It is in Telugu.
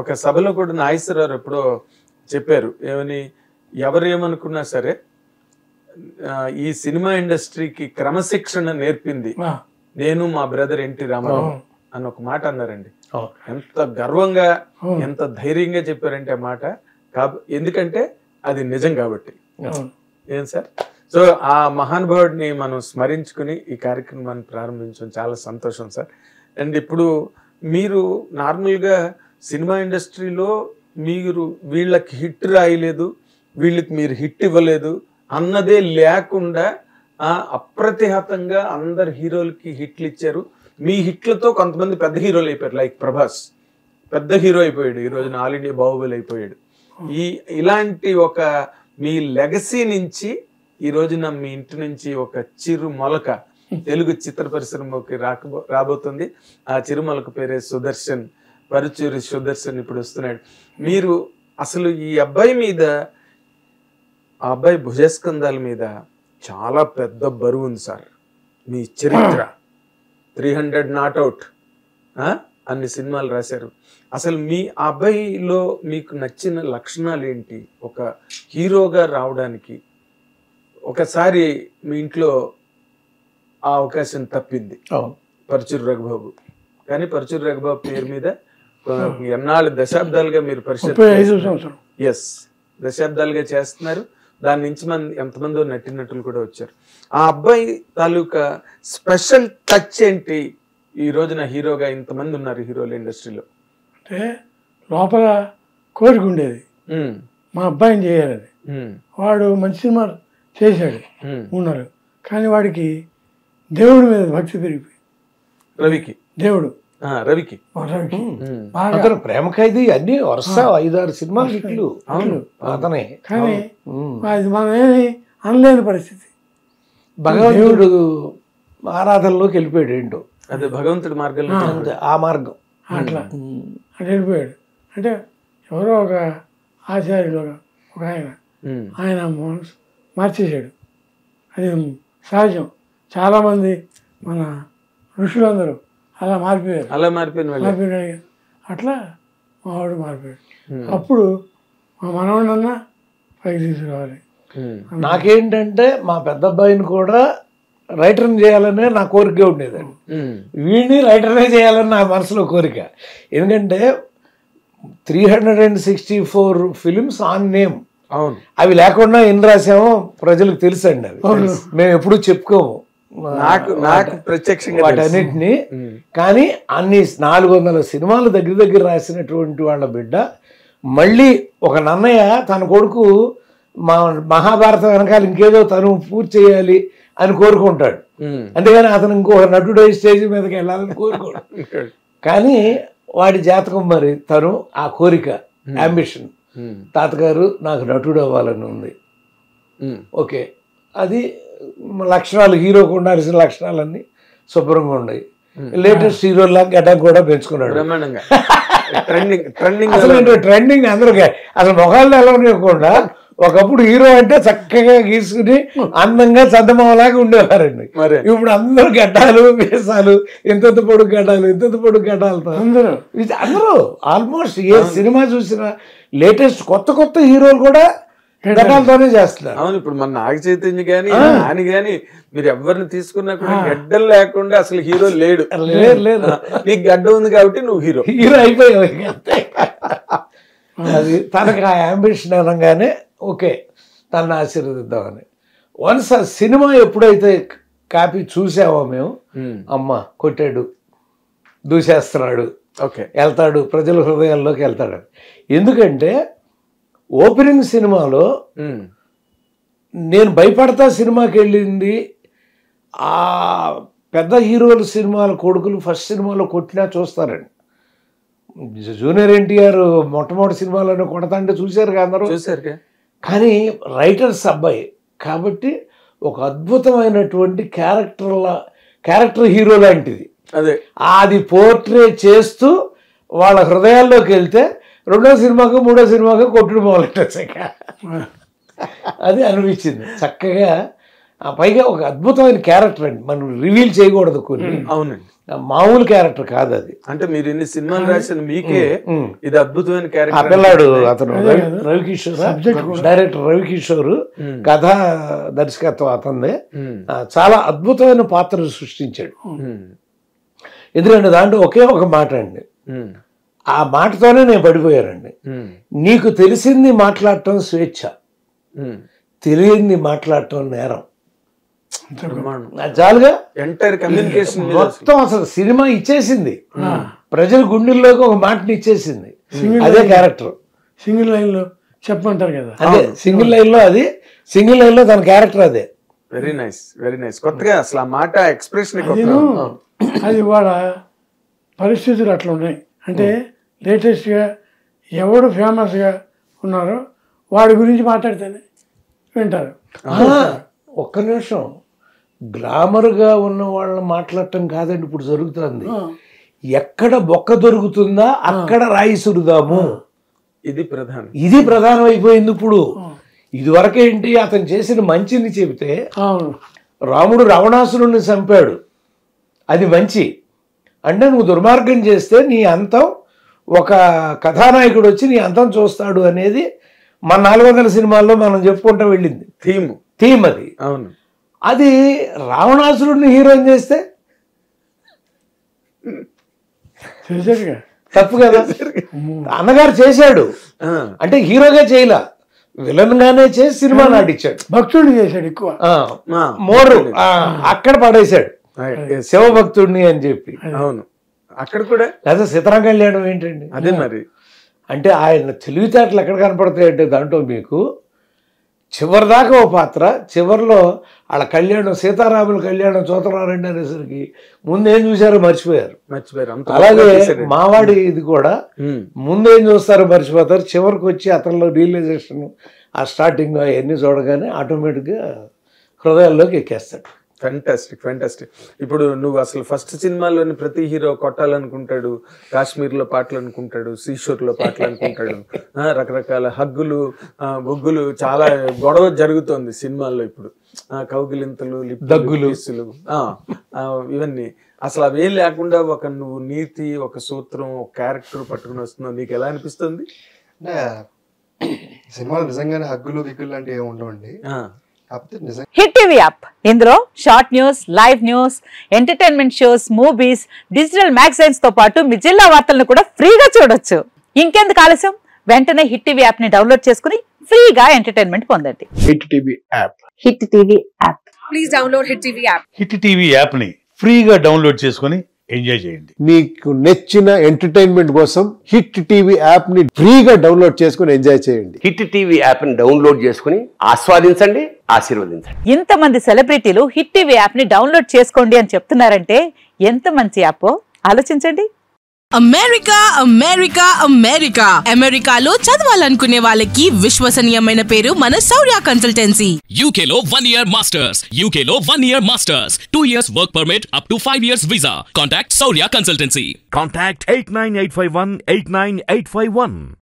ఒక సభలో కూడా నాగేశ్వరరావు ఎప్పుడో చెప్పారు ఏమని, ఎవరేమనుకున్నా సరే ఈ సినిమా ఇండస్ట్రీకి క్రమశిక్షణ నేర్పింది నేను మా బ్రదర్ ఎన్టీ రామారావు అని ఒక మాట అన్నారండి. ఎంత గర్వంగా ఎంత ధైర్యంగా చెప్పారంటే ఆ మాట. ఎందుకంటే అది నిజం కాబట్టి. ఏం సార్? సో ఆ మహానుభావుడిని మనం స్మరించుకుని ఈ కార్యక్రమాన్ని ప్రారంభించడం చాలా సంతోషం సార్. అండ్ ఇప్పుడు మీరు నార్మల్గా సినిమా ఇండస్ట్రీలో మీరు వీళ్ళకి హిట్ రాయలేదు, వీళ్ళకి మీరు హిట్ ఇవ్వలేదు అన్నదే లేకుండా అప్రతిహతంగా అందరు హీరోలకి హిట్లు ఇచ్చారు. మీ హిట్లతో కొంతమంది పెద్ద హీరోలు అయిపోయారు. లైక్ ప్రభాస్ పెద్ద హీరో అయిపోయాడు, ఈ రోజున ఆల్ ఇండియా బాహుబలి అయిపోయాడు. ఇలాంటి ఒక మీ లెగసీ నుంచి ఈ రోజున మీ ఇంటి నుంచి ఒక చిరు మొలక తెలుగు చిత్ర పరిశ్రమకి రాబోతుంది. ఆ చిరుమొలక పేరే సుదర్శన్, పరుచూరి సుదర్శన్ ఇప్పుడు వస్తున్నాడు. మీరు అసలు ఈ అబ్బాయి మీద, ఆ అబ్బాయి భుజస్కంధాల మీద చాలా పెద్ద బరువు ఉంది సార్. మీ చరిత్ర 300 నాట్అవుట్ అన్ని సినిమాలు రాశారు. అసలు మీ అబ్బాయిలో మీకు నచ్చిన లక్షణాలు ఏంటి? ఒక హీరోగా రావడానికి ఒకసారి మీ ఇంట్లో ఆ అవకాశం తప్పింది పరుచూరి రఘుబాబు, కానీ పరుచూరి రఘుబాబు పేరు మీద ఎన్నాళ్ళు దశాబ్దాలుగా మీరు దశాబ్దాలుగా చేస్తున్నారు. దాని నుంచి ఎంతమందో నటినటులు కూడా వచ్చారు. ఆ అబ్బాయి తాలూకా స్పెషల్ టచ్ ఏంటి? ఈ రోజున హీరోగా ఇంతమంది ఉన్నారు హీరోల ఇండస్ట్రీలో. అంటే లోపల కోరిక ఉండేది మా అబ్బాయిని చేయాలని. వాడు మంచి సినిమా చేశాడు ఉన్నారు, కానీ వాడికి దేవుడి మీద భక్తి పెరిగిపోయి. రవికి దేవుడు రవికి ప్రేమ ఖైదీ అన్ని వరుస 5-6 సినిమా హిట్లు అతనే. కానీ అది మనం ఏమి అనలేని పరిస్థితి. భగవంతుడు ఆరాధనలోకి వెళ్ళిపోయాడు ఏంటో, అదే భగవంతుడి మార్గంలో ఆ మార్గం అట్లా వెళ్ళిపోయాడు. అంటే ఎవరో ఒక ఆచార్యుడు ఒక ఆయన మార్చేశాడు. అది సహజం. చాలామంది మన ఋషులందరూ అలా మారిపోయారు. అట్లా మావాడు మారిపోయాడు. అప్పుడు మా మనవడన్నా పైకి తీసుకురావాలి. నాకేంటంటే మా పెద్ద అబ్బాయిని కూడా రైటర్ని చేయాలనే నా కోరిక ఉండేదండి. వీడిని రైటర్నే చేయాలని నా మనసులో కోరిక. ఎందుకంటే 364 ఫిలిమ్స్ ఆన్ నేమ్. అవును, అవి లేకుండా ఎన్ని రాసామో ప్రజలకు తెలుసండి. అవి మేము ఎప్పుడు చెప్పుకోము నాకు ప్రత్యక్షంగా వాటన్నిటిని. కానీ అన్ని 400 సినిమాలు దగ్గర రాసినటువంటి వాళ్ళ బిడ్డ మళ్ళీ ఒక నన్నయ్య తన కొడుకు మహాభారతం వెనకాల ఇంకేదో తను పూర్తి చేయాలి అని కోరుకుంటాడు. అంతేగాని అతను ఇంకో నటుడు స్టేజ్ మీదకి వెళ్ళాలని కోరుకోడు. కానీ వాడి జాతకం మరి తను ఆ కోరిక, అంబిషన్, తాతగారు నాకు నటుడు అవ్వాలని ఉంది. ఓకే, అది లక్షణాలు హీరోకి ఉండాల్సిన లక్షణాలన్నీ శుభ్రంగా ఉన్నాయి. లేటెస్ట్ హీరోలా గడ్డం కూడా పెంచుకున్నాడు. అసలు ట్రెండింగ్ అందరూ అసలు మొహాలు ఎలా ఉండకుండా ఒకప్పుడు హీరో అంటే చక్కగా గీసుకుని అందంగా చందమామలాగా ఉండేవారండి. ఇప్పుడు అందరూ గడ్డాలు వేసాలు, ఇంత పొడుగు గడ్డాలతో అందరూ ఆల్మోస్ట్ ఏ సినిమా చూసినా లేటెస్ట్ కొత్త హీరోలు కూడా గడ్డాలతోనే చేస్తున్నారు. అవును, ఇప్పుడు మన నాగ చైతన్య గాని నాని గాని మీరు ఎవరిని తీసుకున్నా కూడా గడ్డలు లేకుండా అసలు హీరో లేడు. నీకు గడ్డ ఉంది కాబట్టి నువ్వు హీరో అయిపోయావు. అది తనకు ఆ అంబిషన్ అనగానే ఓకే తనని ఆశీర్వదిద్దామని. వన్స్ ఆ సినిమా ఎప్పుడైతే కాపీ చూసామో మేము, అమ్మ కొట్టాడు, దూసేస్తున్నాడు, ఓకే వెళ్తాడు, ప్రజల హృదయాల్లోకి వెళ్తాడు. ఎందుకంటే ఓపెనింగ్ సినిమాలో నేను భయపడతా సినిమాకి వెళ్ళింది. ఆ పెద్ద హీరోల సినిమాల కొడుకులు ఫస్ట్ సినిమాలో కొట్టినా చూస్తారండి. జూనియర్ ఎన్టీఆర్ మొట్టమొదటి సినిమాలోనే కొడతాంటే చూశారు కదా అందరూ. కానీ రైటర్స్ అబ్బాయి కాబట్టి ఒక అద్భుతమైనటువంటి క్యారెక్టర్ హీరో లాంటిది. అది పోర్ట్రే చేస్తూ వాళ్ళ హృదయాల్లోకి వెళ్తే రెండో సినిమాకు మూడో సినిమాకు కొట్టుడు మొదలెట్టేసాక అది అనిపించింది. చక్కగా పైగా ఒక అద్భుతమైన క్యారెక్టర్ అండి, మనం రివీల్ చేయకూడదు కొన్ని, అవునండి, మామూలు క్యారెక్టర్ కాదు అది. అంటే మీరు ఇన్ని సినిమాలు రాసిన మీకే ఇది అద్భుతమైన ఆ క్యారెక్టర్. పిల్లాడు అతను రవికిషోర్, డైరెక్టర్ రవికిషోర్, కథా దర్శకత్వం అతనిదే. చాలా అద్భుతమైన పాత్ర సృష్టించాడు. ఎందుకంటే దాంట్లో ఒకే ఒక మాట అండి, ఆ మాటతోనే నేను పడిపోయానండి. నీకు తెలిసింది మాట్లాడటం స్వేచ్ఛ, తెలియంది మాట్లాడటం నేరం. చాలుగా ఎంటైర్ కమ్యూనికేషన్ మొత్తం అసలు సినిమా ఇచ్చేసింది, ప్రజల గుండెల్లోకి ఒక మాటని ఇచ్చేసింది. అదే క్యారెక్టర్. సింగిల్ లైన్ లో చెప్పమంటారు కదా, అదే సింగిల్ లైన్ లో, అది సింగిల్ లైన్ లో తన క్యారెక్టర్ అదే. Very nice, very nice. కొత్తగా అసలు ఆ మాట ఎక్స్ప్రెషన్ అది వాళ్ళ పరిస్థితులు అట్లా ఉన్నాయి. అంటే లేటెస్ట్గా ఎవడు ఫేమస్గా ఉన్నారో వాడి గురించి మాట్లాడితేనే వింటారు. ఒక్క నిమిషం, గ్లామర్గా ఉన్న వాళ్ళని మాట్లాడటం కాదండి ఇప్పుడు జరుగుతుంది. ఎక్కడ బొక్క దొరుకుతుందా అక్కడ రాయి సురుదాము, ఇది ప్రధానం అయిపోయింది ఇప్పుడు. ఇదివరకేంటి, అతను చేసిన మంచిని చెబితే రాముడు రావణాసురుణ్ణి చంపాడు, అది మంచి. అంటే నువ్వు దుర్మార్గం చేస్తే నీ అంతం, ఒక కథానాయకుడు వచ్చి నీ అంతం చూస్తాడు అనేది మన 400 సినిమాల్లో మనం చెప్పుకుంటూ వెళ్ళింది థీమ్ అది. అవును, అది రావణాసురుడిని హీరోని చేస్తే తప్పు కదా. అన్నగారు చేశాడు అంటే హీరోగా చేయలా, విలన్ గానే చేసి సినిమా నాటించాడు, భక్తుడిని చేశాడు ఎక్కువ, మోరు అక్కడ పడేశాడు శివభక్తుడిని అని చెప్పి. అవును, అక్కడ కూడా లేదా సీతారాం కళ్యాణం ఏంటండి అదే మరి. అంటే ఆయన తెలివితేటలు ఎక్కడ కనపడతాయంటే దాంట్లో మీకు చివరిదాకా ఓ పాత్ర, చివరిలో వాళ్ళ కళ్యాణం, సీతారాముల కళ్యాణం చూతరారండి అనేసరికి ముందేం చూసారో మర్చిపోయారు. అలాగే మావాడి ఇది కూడా ముందేం చూస్తారో మర్చిపోతారు, చివరికి వచ్చి అతనిలో రియలైజేషన్, ఆ స్టార్టింగ్ అవన్నీ చూడగానే ఆటోమేటిక్గా హృదయాల్లోకి ఎక్కేస్తాడు. Fantastic, fantastic. ఇప్పుడు నువ్వు అసలు ఫస్ట్ సినిమాలోని ప్రతి హీరో కొట్టాలనుకుంటాడు, కాశ్మీర్లో పాటలు అనుకుంటాడు, సీషోర్లో పాటలు అనుకుంటాడు, రకరకాల హగ్గులు బొగ్గులు, చాలా గొడవ జరుగుతోంది సినిమాల్లో ఇప్పుడు. కౌగిలింతలు, దగ్గులు, ఇవన్నీ అసలు అవేం లేకుండా ఒక నువ్వు నీతి, ఒక సూత్రం, ఒక క్యారెక్టర్ పట్టుకుని వస్తున్నావు. నీకు ఎలా అనిపిస్తుంది? సినిమాలు నిజంగానే హగ్గులు గిగ్గులు లాంటివి ఏమి ఉండవండి. హిట్ టీవీ యాప్, ఇందులో short news, live news, entertainment shows, movies, digital magazines తో పాటు మీ జిల్లా వార్తలను కూడా ఫ్రీగా చూడొచ్చు. ఇంకెందుకు ఆలస్యం, వెంటనే హిట్ టీవీ యాప్ ని డౌన్లోడ్ చేసుకుని ఫ్రీగా ఎంటర్టైన్మెంట్ పొందండి. Hit TV app, hit TV app, please download hit TV app. Hit TV app ని ఫ్రీగా డౌన్లోడ్ చేసుకుని ఎంజాయ్ చేయండి. మీకు నచ్చిన ఎంటర్టైన్మెంట్ కోసం హిట్ టీవీ యాప్ ని ఫ్రీగా డౌన్లోడ్ చేసుకుని ఎంజాయ్ చేయండి. హిట్ టీవీ యాప్ ని డౌన్లోడ్ చేసుకుని ఆస్వాదించండి, ఆశీర్వదించండి. ఇంతమంది సెలబ్రిటీలు హిట్ టీవీ యాప్ ని డౌన్లోడ్ చేసుకోండి అని చెప్తున్నారంటే ఎంత మంచి యాప్ ఆలోచించండి. అమెరికా అమెరికా అమెరికా అమెరికాలో చదవాలనుకునే వాళ్ళకి విశ్వసనీయమైన పేరు మన శౌర్య కన్సల్టెన్సీ. UK లో 1 year masters, UK లో 1 year masters, 2 years work permit up to 5 years visa. Contact Shaurya Consultancy. Contact 89851 89851.